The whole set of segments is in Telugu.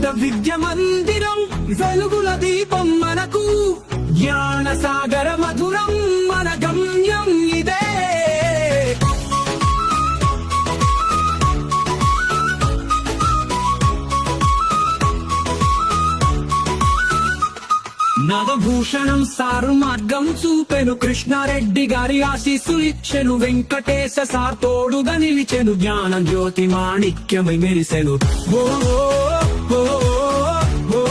సిద్ధార్థ విద్య మందిరం వెలుగుల దీపం మనకు జ్ఞాన సాగర మధురం మన గమ్యం ఇదే. నాగభూషణం సారు మార్గం చూపెను, కృష్ణారెడ్డి గారి ఆశీస్సులు ఇచ్చెను, వెంకటేశ సార్ తోడుగా నిలిచెను, జ్ఞాన జ్యోతి మాణిక్యమై మెరిసెను. ఓ ఓ ఓ ఓ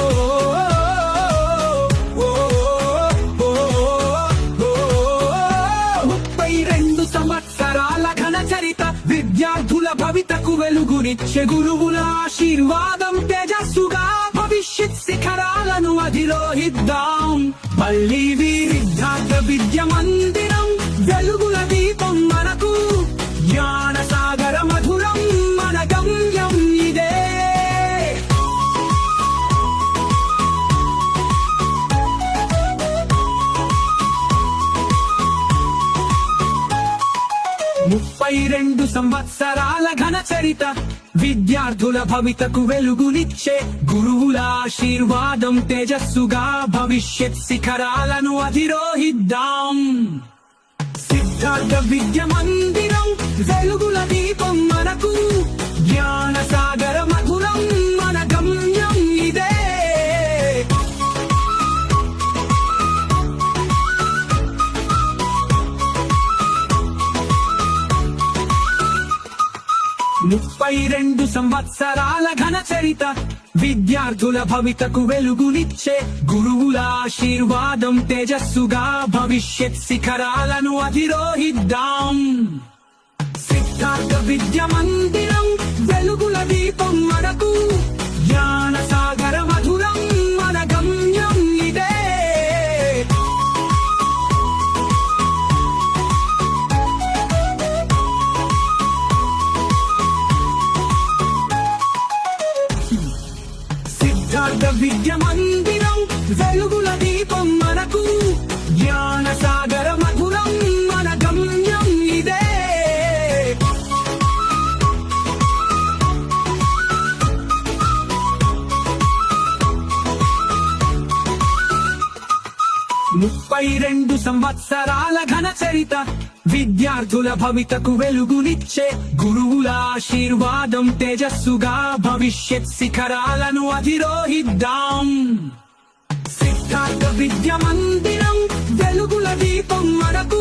32 సంవత్సరాల ఘన చరిత విద్యార్థుల భవితకు వెలుగునిచ్చే, గురువుల ఆశీర్వాదం తేజస్సుగా భవిష్యత్ శిఖరాలను అధిరోహిద్దాం. పల్లి సిద్ధార్థ విద్య మందిరం వెలుగుల దీపం మనకు జ్ఞాన సాగర మధురం మన గమ్యం ఇదే. ముప్పై 32 సంవత్సరాల ఘన చరిత విద్యార్థుల భవితకు వెలుగునిచ్చే, గురువుల ఆశీర్వాదం తేజస్సుగా భవిష్యత్ శిఖరాలను అధిరోహిద్దాం. సిద్ధార్థ విద్య మందిరం వెలుగుల దీపం మనకు జ్ఞాన సాగర మధురం మన గమ్యం ఇదే. ముప్పై 32 సంవత్సరాల ఘన చరిత విద్యార్థుల భవితకు వెలుగునిచ్చే, గురువుల ఆశీర్వాదం తేజస్సుగా భవిష్యత్ శిఖరాలను అధిరోహిద్దాం. సిద్ధార్థ విద్య మందిరం వెలుగుల దీపం మనకు జ్ఞాన సాగర మధురం మన గమ్యం ఇదే. సిద్ధార్థ విద్య మందిరం వెలుగుల దీపం మనకు జ్ఞాన సాగర మధురం మన గమ్యం ఇదే. ముప్పై 32 సంవత్సరాల ఘన చరిత విద్యార్థుల భవితకు వెలుగునిచ్చే, గురువుల ఆశీర్వాదం తేజస్సుగా భవిష్యత్ శిఖరాలను అధిరోహిద్దాం. సిద్ధార్థ విద్య మందిరం వెలుగుల దీపం మనకు